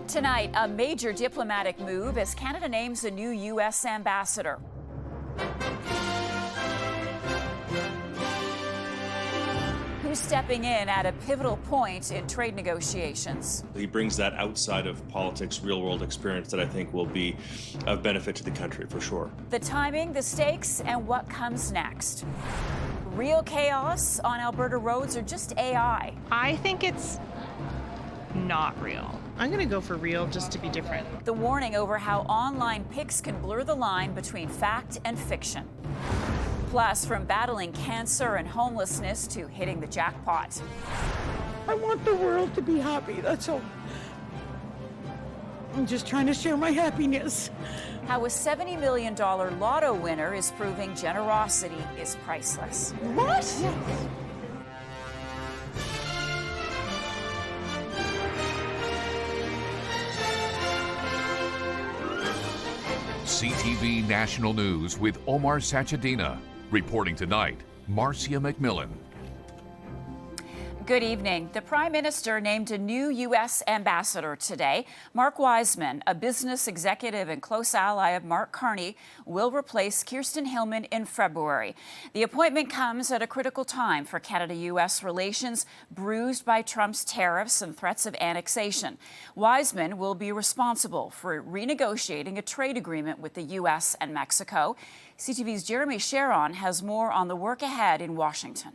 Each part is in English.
Tonight, a major diplomatic move as Canada names a new U.S. ambassador. Who's stepping in at a pivotal point in trade negotiations? He brings that outside of politics, real-world experience that I think will be of benefit to the country for sure. The timing, the stakes, and what comes next. Real chaos on Alberta roads or just AI? I think it's not real. I'm going to go for real just to be different. The warning over how online pics can blur the line between fact and fiction. Plus, from battling cancer and homelessness to hitting the jackpot. I want the world to be happy, that's all. I'm just trying to share my happiness. How a $70 million lotto winner is proving generosity is priceless. What? CTV National News with Omar Sachedina. Reporting tonight, Marcia McMillan. Good evening. The Prime Minister named a new U.S. ambassador today. Mark Wiseman, a business executive and close ally of Mark Carney, will replace Kirsten Hillman in February. The appointment comes at a critical time for Canada-U.S. relations, bruised by Trump's tariffs and threats of annexation. Wiseman will be responsible for renegotiating a trade agreement with the U.S. and Mexico. CTV's Jeremy Sharon has more on the work ahead in Washington.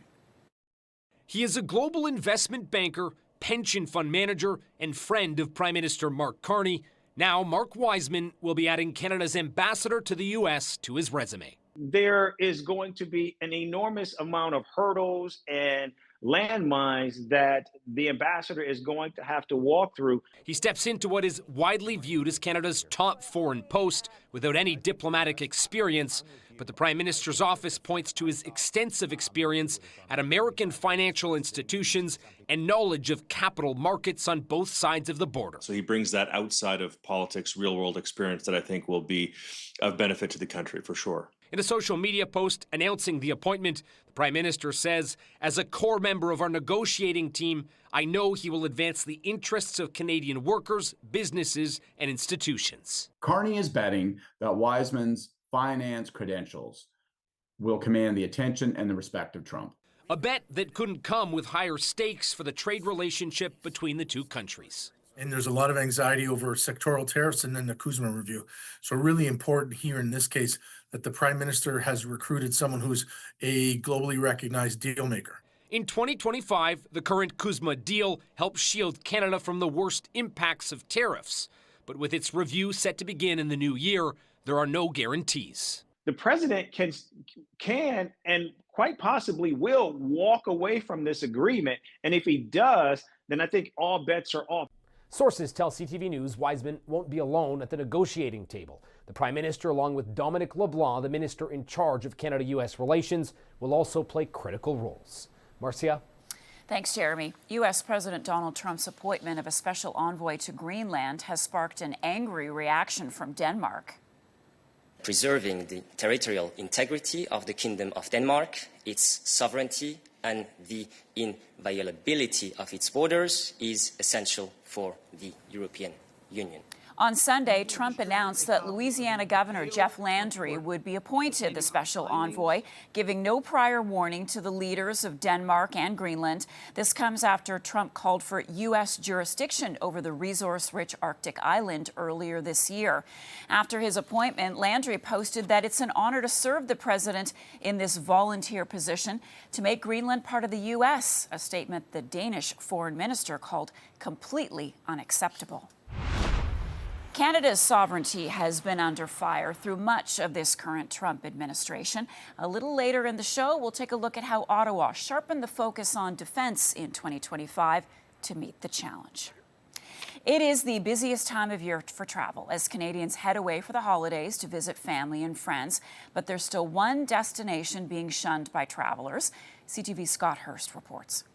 He is a global investment banker, pension fund manager, and friend of Prime Minister Mark Carney. Now, Mark Wiseman will be adding Canada's ambassador to the U.S. to his resume. There is going to be an enormous amount of hurdles and landmines that the ambassador is going to have to walk through. He steps into what is widely viewed as Canada's top foreign post without any diplomatic experience. But the Prime Minister's office points to his extensive experience at American financial institutions and knowledge of capital markets on both sides of the border. So he brings that outside of politics, real-world experience that I think will be of benefit to the country for sure. In a social media post announcing the appointment, the Prime Minister says, "As a core member of our negotiating team, I know he will advance the interests of Canadian workers, businesses, and institutions." Carney is betting that Wiseman's finance credentials will command the attention and the respect of Trump. A bet that couldn't come with higher stakes for the trade relationship between the two countries. And there's a lot of anxiety over sectoral tariffs and then the Kuzma review. So really important here in this case that the Prime Minister has recruited someone who's a globally recognized deal maker. In 2025, the current Kuzma deal helps shield Canada from the worst impacts of tariffs. But with its review set to begin in the new year, there are no guarantees. The president can and quite possibly will walk away from this agreement. And if he does, then I think all bets are off. Sources tell CTV News Wiseman won't be alone at the negotiating table. The Prime Minister, along with Dominic LeBlanc, the minister in charge of Canada-U.S. relations, will also play critical roles. Marcia? Thanks, Jeremy. U.S. President Donald Trump's appointment of a special envoy to Greenland has sparked an angry reaction from Denmark. Preserving the territorial integrity of the Kingdom of Denmark, its sovereignty, and the inviolability of its borders is essential for the European Union. On Sunday, Trump announced that Louisiana Governor Jeff Landry would be appointed the special envoy, giving no prior warning to the leaders of Denmark and Greenland. This comes after Trump called for U.S. jurisdiction over the resource-rich Arctic island earlier this year. After his appointment, Landry posted that it's an honor to serve the president in this volunteer position to make Greenland part of the U.S., a statement the Danish foreign minister called completely unacceptable. Canada's sovereignty has been under fire through much of this current Trump administration. A little later in the show, we'll take a look at how Ottawa sharpened the focus on defense in 2025 to meet the challenge. It is the busiest time of year for travel as Canadians head away for the holidays to visit family and friends. But there's still one destination being shunned by travelers. CTV's Scott Hurst reports.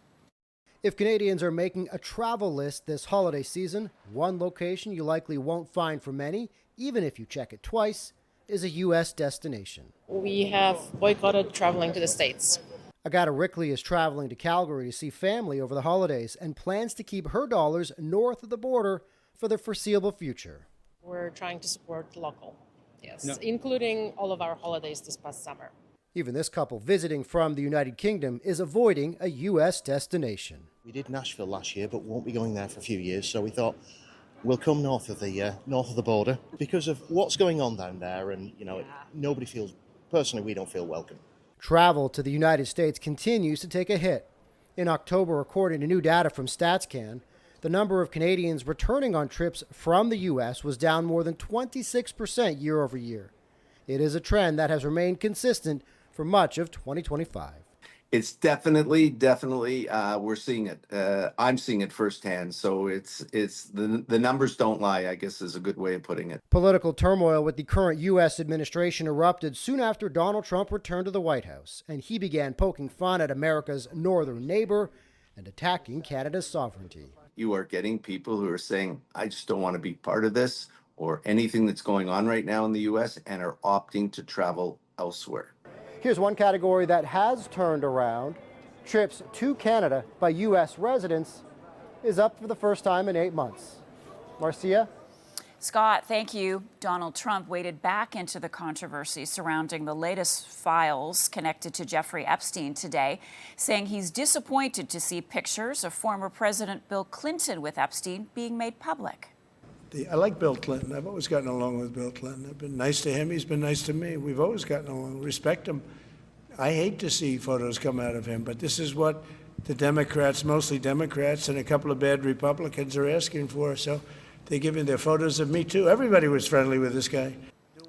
If Canadians are making a travel list this holiday season, one location you likely won't find for many, even if you check it twice, is a U.S. destination. We have boycotted traveling to the States. Agatha Rickley is traveling to Calgary to see family over the holidays and plans to keep her dollars north of the border for the foreseeable future. We're trying to support local, including all of our holidays this past summer. Even this couple visiting from the United Kingdom is avoiding a U.S. destination. We did Nashville last year, but won't be going there for a few years, so we thought we'll come north of the border because of what's going on down there, and nobody feels, personally, we don't feel welcome. Travel to the United States continues to take a hit. In October, according to new data from StatsCan, the number of Canadians returning on trips from the U.S. was down more than 26% year over year. It is a trend that has remained consistent for much of 2025. It's definitely, we're seeing it. I'm seeing it firsthand. So it's the numbers don't lie, I guess is a good way of putting it. Political turmoil with the current U.S. administration erupted soon after Donald Trump returned to the White House, and he began poking fun at America's northern neighbor and attacking Canada's sovereignty. You are getting people who are saying, I just don't want to be part of this or anything that's going on right now in the U.S. and are opting to travel elsewhere. Here's one category that has turned around. Trips to Canada by U.S. residents is up for the first time in 8 months. Marcia? Scott, thank you. Donald Trump waded back into the controversy surrounding the latest files connected to Jeffrey Epstein today, saying he's disappointed to see pictures of former President Bill Clinton with Epstein being made public. I like Bill Clinton. I've always gotten along with Bill Clinton. I've been nice to him. He's been nice to me. We've always gotten along. Respect him. I hate to see photos come out of him, but this is what the Democrats, mostly Democrats, and a couple of bad Republicans are asking for. So they're giving their photos of me, too. Everybody was friendly with this guy.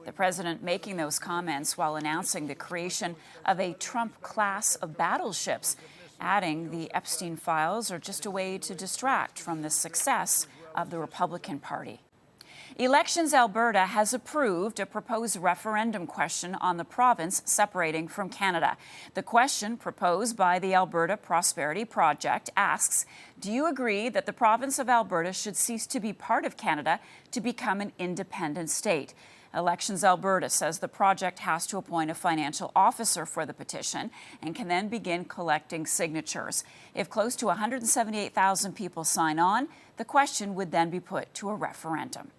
The president making those comments while announcing the creation of a Trump class of battleships, adding the Epstein files are just a way to distract from the success of the Republican Party. Elections Alberta has approved a proposed referendum question on the province separating from Canada. The question proposed by the Alberta Prosperity Project asks, do you agree that the province of Alberta should cease to be part of Canada to become an independent state? Elections Alberta says the project has to appoint a financial officer for the petition and can then begin collecting signatures. If close to 178,000 people sign on, the question would then be put to a referendum.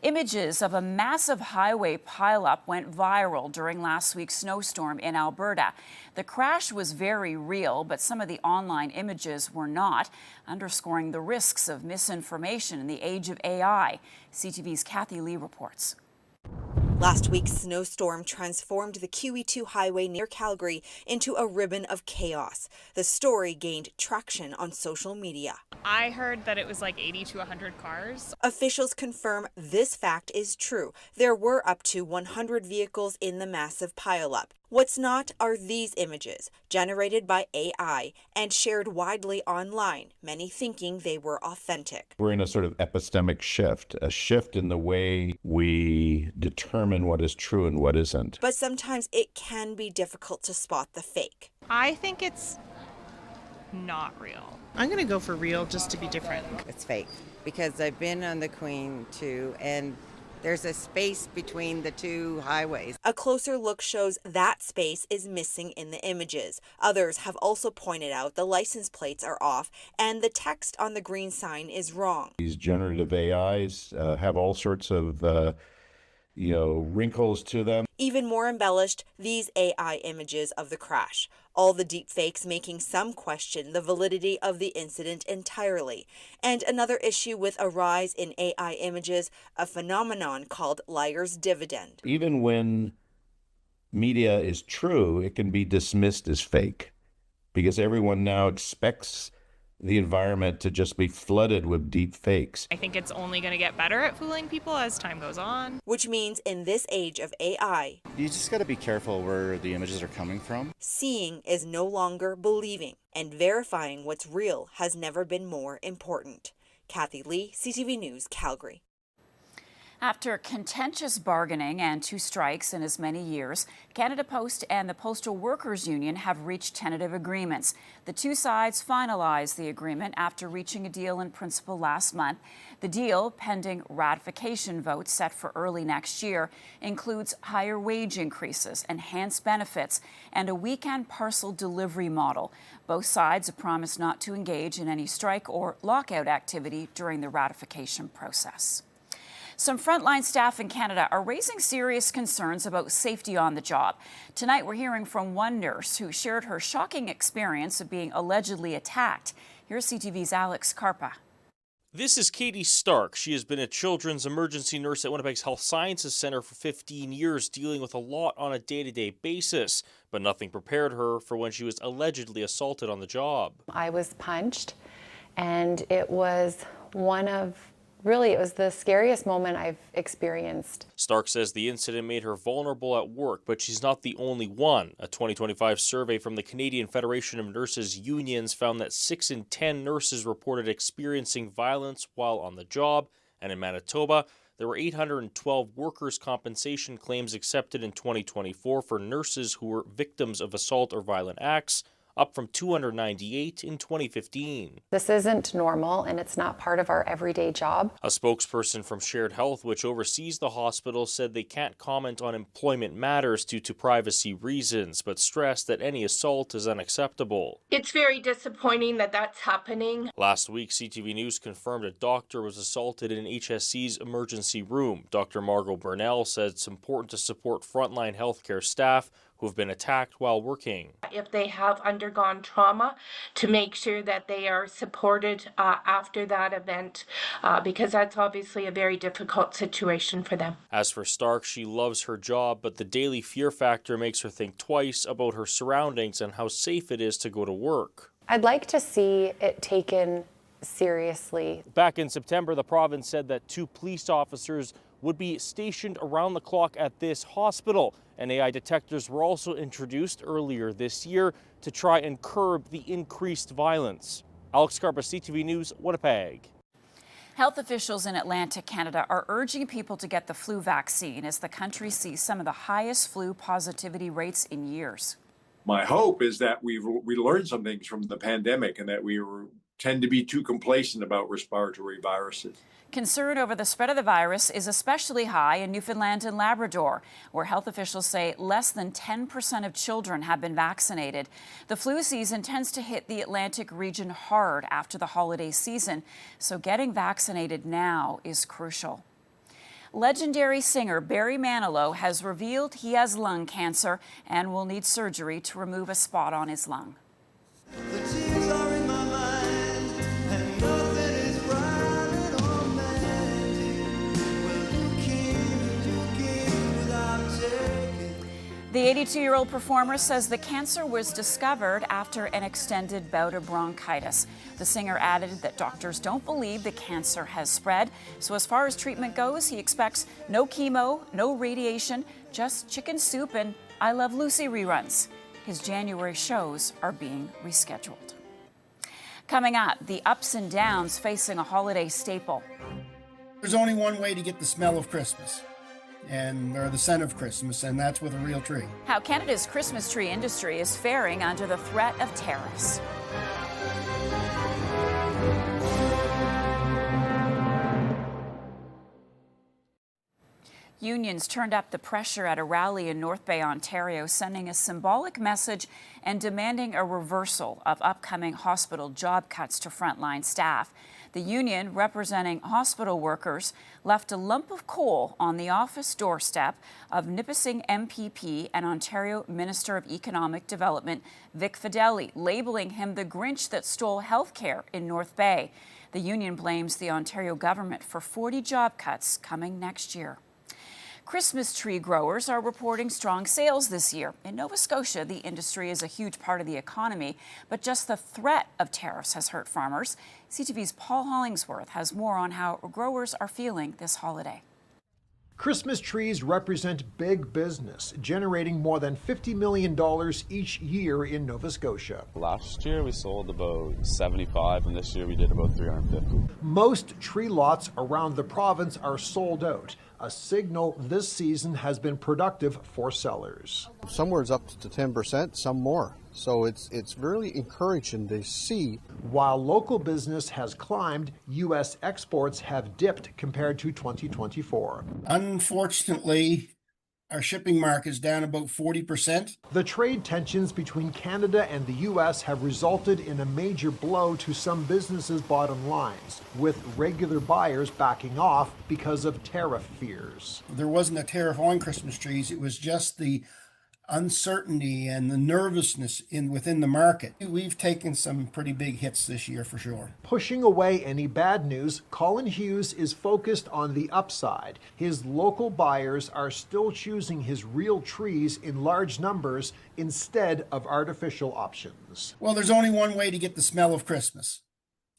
Images of a massive highway pileup went viral during last week's snowstorm in Alberta. The crash was very real, but some of the online images were not, underscoring the risks of misinformation in the age of AI. CTV's Kathy Lee reports. Last week's snowstorm transformed the QE2 highway near Calgary into a ribbon of chaos. The story gained traction on social media. I heard that it was like 80 to 100 cars. Officials confirm this fact is true. There were up to 100 vehicles in the massive pileup. What's not are these images, generated by AI and shared widely online, many thinking they were authentic. We're in a sort of epistemic shift, a shift in the way we determine what is true and what isn't. But sometimes it can be difficult to spot the fake. I think it's not real. I'm going to go for real just to be different. It's fake because I've been on the Queen too, and there's a space between the two highways. A closer look shows that space is missing in the images. Others have also pointed out the license plates are off and the text on the green sign is wrong. These generative AIs have all sorts of wrinkles to them. Even more embellished, these AI images of the crash. All the deep fakes making some question the validity of the incident entirely. And another issue with a rise in AI images, a phenomenon called liar's dividend. Even when media is true, it can be dismissed as fake because everyone now expects the environment to just be flooded with deep fakes. I think it's only going to get better at fooling people as time goes on. Which means in this age of AI, you just got to be careful where the images are coming from. Seeing is no longer believing, and verifying what's real has never been more important. Kathy Lee, CTV News, Calgary. After contentious bargaining and 2 strikes in as many years, Canada Post and the Postal Workers Union have reached tentative agreements. The 2 sides finalized the agreement after reaching a deal in principle last month. The deal, pending ratification votes set for early next year, includes higher wage increases, enhanced benefits, and a weekend parcel delivery model. Both sides have promised not to engage in any strike or lockout activity during the ratification process. Some frontline staff in Canada are raising serious concerns about safety on the job. Tonight, we're hearing from one nurse who shared her shocking experience of being allegedly attacked. Here's CTV's Alex Karpa. This is Katie Stark. She has been a children's emergency nurse at Winnipeg's Health Sciences Centre for 15 years, dealing with a lot on a day-to-day basis. But nothing prepared her for when she was allegedly assaulted on the job. I was punched, and it was it was the scariest moment I've experienced. Stark says the incident made her vulnerable at work, but she's not the only one. A 2025 survey from the Canadian Federation of Nurses Unions found that 6 in 10 nurses reported experiencing violence while on the job, and in Manitoba, there were 812 workers' compensation claims accepted in 2024 for nurses who were victims of assault or violent acts, up from 298 in 2015. This isn't normal, and it's not part of our everyday job. A spokesperson from Shared Health, which oversees the hospital, said they can't comment on employment matters due to privacy reasons, but stressed that any assault is unacceptable. It's very disappointing that that's happening. Last week, CTV News confirmed a doctor was assaulted in HSC's emergency room. Dr. Margot Burnell said it's important to support frontline healthcare staff who have been attacked while working. If they have undergone trauma, to make sure that they are supported after that event, because that's obviously a very difficult situation for them. As for Stark, she loves her job, but the daily fear factor makes her think twice about her surroundings and how safe it is to go to work. I'd like to see it taken seriously. Back in September, the province said that 2 police officers would be stationed around the clock at this hospital. And AI detectors were also introduced earlier this year to try and curb the increased violence. Alex Karpa, CTV News, Winnipeg. Health officials in Atlantic Canada are urging people to get the flu vaccine as the country sees some of the highest flu positivity rates in years. My hope is that we learned some things from the pandemic and that we tend to be too complacent about respiratory viruses. Concern over the spread of the virus is especially high in Newfoundland and Labrador, where health officials say less than 10% of children have been vaccinated. The flu season tends to hit the Atlantic region hard after the holiday season, so getting vaccinated now is crucial. Legendary singer Barry Manilow has revealed he has lung cancer and will need surgery to remove a spot on his lung. The 82-year-old performer says the cancer was discovered after an extended bout of bronchitis. The singer added that doctors don't believe the cancer has spread. So as far as treatment goes, he expects no chemo, no radiation, just chicken soup and I Love Lucy reruns. His January shows are being rescheduled. Coming up, the ups and downs facing a holiday staple. There's only one way to get the smell of Christmas. Or the scent of Christmas, and that's with a real tree. How Canada's Christmas tree industry is faring under the threat of tariffs. Unions turned up the pressure at a rally in North Bay, Ontario, sending a symbolic message and demanding a reversal of upcoming hospital job cuts to frontline staff. The union, representing hospital workers, left a lump of coal on the office doorstep of Nipissing MPP and Ontario Minister of Economic Development Vic Fedeli, labeling him the Grinch that stole health care in North Bay. The union blames the Ontario government for 40 job cuts coming next year. Christmas tree growers are reporting strong sales this year. In Nova Scotia, the industry is a huge part of the economy, but just the threat of tariffs has hurt farmers. CTV's Paul Hollingsworth has more on how growers are feeling this holiday. Christmas trees represent big business, generating more than $50 million each year in Nova Scotia. Last year we sold about 75, and this year we did about 350. Most tree lots around the province are sold out. a signal this season has been productive for sellers. Somewhere it's up to 10%, some more. So it's really encouraging to see. While local business has climbed, U.S. exports have dipped compared to 2024. Unfortunately, our shipping market is down about 40%. The trade tensions between Canada and the U.S. have resulted in a major blow to some businesses' bottom lines, with regular buyers backing off because of tariff fears. There wasn't a tariff on Christmas trees. It was just the uncertainty and the nervousness within the market. We've taken some pretty big hits this year for sure. Pushing away any bad news, Colin Hughes is focused on the upside. His local buyers are still choosing his real trees in large numbers instead of artificial options. Well, there's only one way to get the smell of Christmas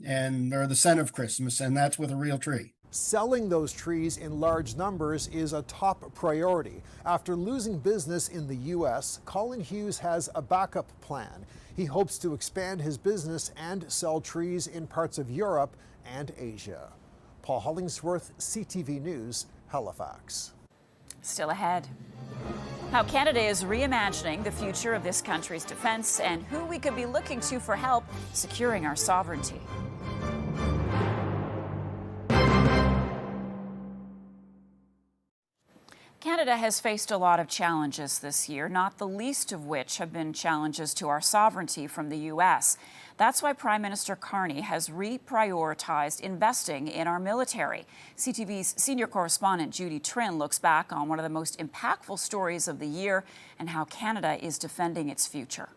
or the scent of Christmas, and that's with a real tree. Selling those trees in large numbers is a top priority. After losing business in the U.S., Colin Hughes has a backup plan. He hopes to expand his business and sell trees in parts of Europe and Asia. Paul Hollingsworth, CTV News, Halifax. Still ahead. How Canada is reimagining the future of this country's defense and who we could be looking to for help securing our sovereignty. Canada has faced a lot of challenges this year, not the least of which have been challenges to our sovereignty from the U.S. That's why Prime Minister Carney has reprioritized investing in our military. CTV's senior correspondent Judy Trin looks back on one of the most impactful stories of the year and how Canada is defending its future.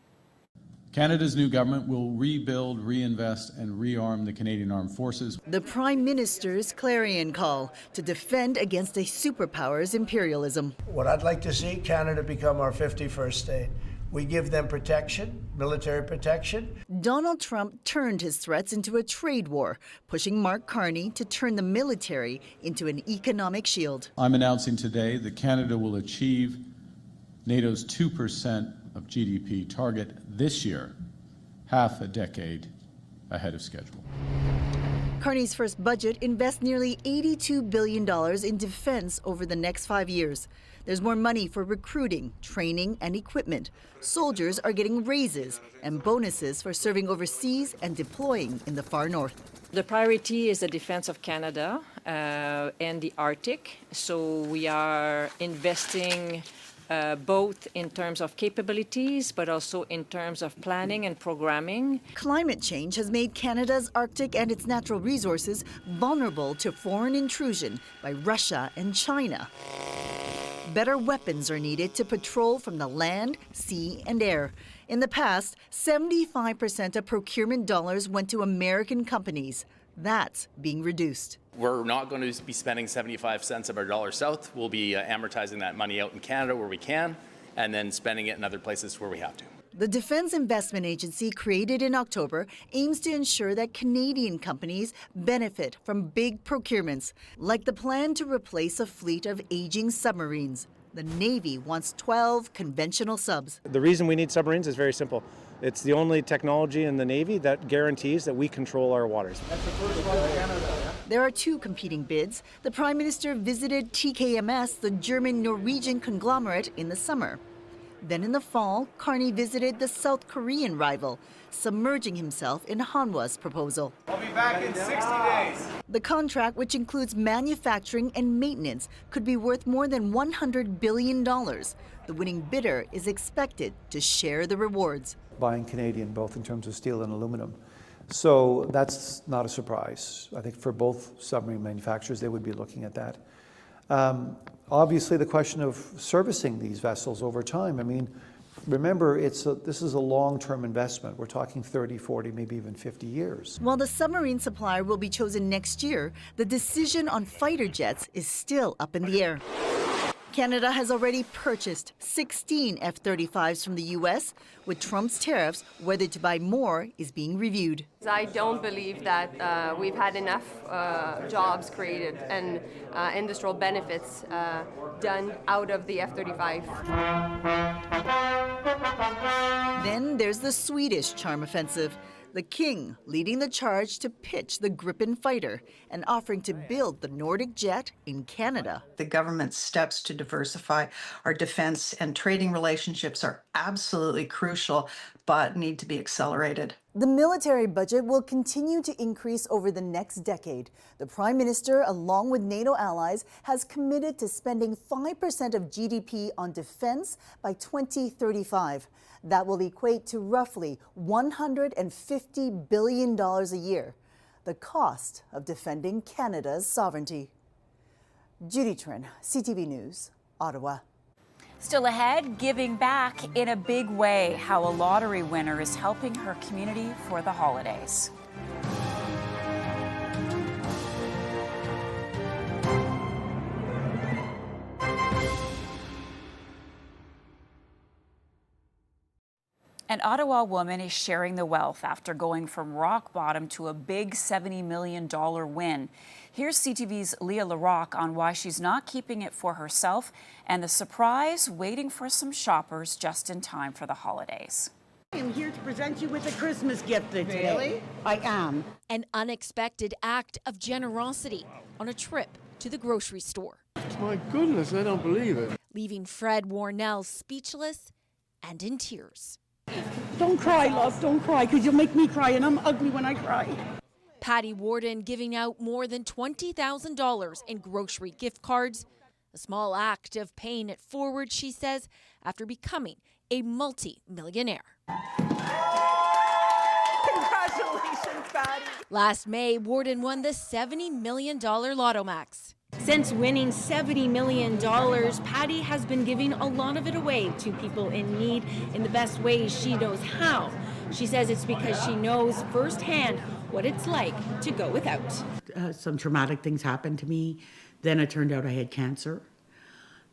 Canada's new government will rebuild, reinvest, and rearm the Canadian Armed Forces. The Prime Minister's clarion call to defend against a superpower's imperialism. What I'd like to see, Canada become our 51st state. We give them protection, military protection. Donald Trump turned his threats into a trade war, pushing Mark Carney to turn the military into an economic shield. I'm announcing today that Canada will achieve NATO's 2% of GDP target this year, half a decade ahead of schedule. Carney's first budget invests nearly $82 billion in defense over the next 5 years. There's more money for recruiting, training, and equipment. Soldiers are getting raises and bonuses for serving overseas and deploying in the far north. The priority is the defense of Canada and the Arctic. So we are investing both in terms of capabilities, but also in terms of planning and programming. Climate change has made Canada's Arctic and its natural resources vulnerable to foreign intrusion by Russia and China. Better weapons are needed to patrol from the land, sea, and air. In the past, 75% of procurement dollars went to American companies. That's being reduced. We're not going to be spending 75 cents of our dollar south. We'll be amortizing that money out in Canada where we can, and then spending it in other places where we have to. The Defense Investment Agency, created in October, aims to ensure that Canadian companies benefit from big procurements, like the plan to replace a fleet of aging submarines. The Navy wants 12 conventional subs. The reason we need submarines is very simple. It's the only technology in the Navy that guarantees that we control our waters. That's the first one in Canada. There are two competing bids. The Prime Minister visited TKMS, the German-Norwegian conglomerate, in the summer. Then in the fall, Carney visited the South Korean rival, submerging himself in Hanwha's proposal. I'll be back in 60 days. The contract, which includes manufacturing and maintenance, could be worth more than $100 billion. The winning bidder is expected to share the rewards. Buying Canadian, both in terms of steel and aluminum. So that's not a surprise. I think for both submarine manufacturers, they would be looking at that. Obviously, the question of servicing these vessels over time. I mean, remember, this is a long-term investment. We're talking 30, 40, maybe even 50 years. While the submarine supplier will be chosen next year, the decision on fighter jets is still up in the air. Canada has already purchased 16 F-35s from the U.S. With Trump's tariffs, whether to buy more is being reviewed. I don't believe that we've had enough jobs created and industrial benefits done out of the F-35. Then there's the Swedish charm offensive. The king leading the charge to pitch the Gripen fighter and offering to build the Nordic jet in Canada. The government's steps to diversify our defense and trading relationships are absolutely crucial, but need to be accelerated. The military budget will continue to increase over the next decade. The Prime Minister, along with NATO allies, has committed to spending 5% of GDP on defense by 2035. That will equate to roughly $150 billion a year, the cost of defending Canada's sovereignty. Judy Trin, CTV News, Ottawa. Still ahead, giving back in a big way, how a lottery winner is helping her community for the holidays. An Ottawa woman is sharing the wealth after going from rock bottom to a big $70 million win. Here's CTV's Leah LaRocque on why she's not keeping it for herself and the surprise waiting for some shoppers just in time for the holidays. I am here to present you with a Christmas gift today. Really? I am. An unexpected act of generosity on a trip to the grocery store. My goodness, I don't believe it. Leaving Fred Warnell speechless and in tears. Don't cry, love, don't cry, because you'll make me cry, and I'm ugly when I cry. Patty Warden giving out more than $20,000 in grocery gift cards. A small act of paying it forward, she says, after becoming a multi-millionaire. Congratulations, Patty. Last May, Warden won the $70 million Lotto Max. Since winning $70 million, Patty has been giving a lot of it away to people in need in the best ways she knows how. She says it's because she knows firsthand what it's like to go without. Some traumatic things happened to me. Then it turned out I had cancer.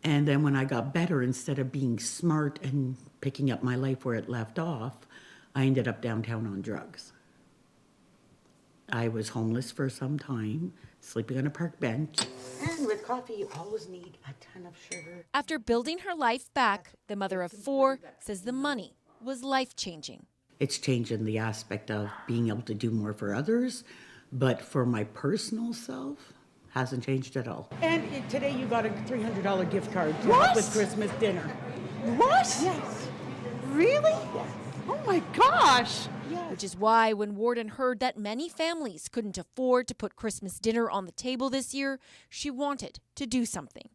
And then when I got better, instead of being smart and picking up my life where it left off, I ended up downtown on drugs. I was homeless for some time, sleeping on a park bench. And with coffee, you always need a ton of sugar. After building her life back, the mother of four says the money was life-changing. It's changing the aspect of being able to do more for others, but for my personal self, hasn't changed at all. And today you got a $300 gift card to help with Christmas dinner. What? Yes. Really? Yes. Oh my gosh! Which is why when Warden heard that many families couldn't afford to put Christmas dinner on the table this year, she wanted to do something.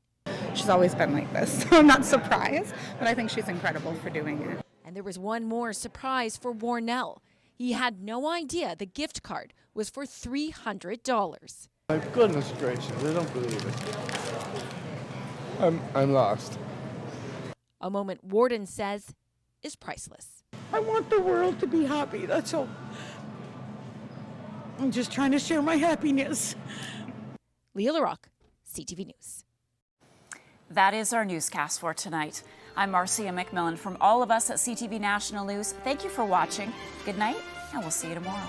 She's always been like this, so I'm not surprised, but I think she's incredible for doing it. And there was one more surprise for Warnell. He had no idea the gift card was for $300. My goodness gracious, I don't believe it. I'm lost. A moment Warden says is priceless. I want the world to be happy, that's all. I'm just trying to share my happiness. Leah LaRocque, CTV News. That is our newscast for tonight. I'm Marcia McMillan. From all of us at CTV National News, thank you for watching. Good night, and we'll see you tomorrow.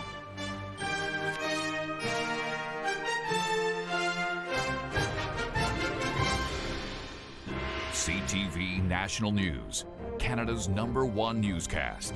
CTV National News, Canada's #1 newscast.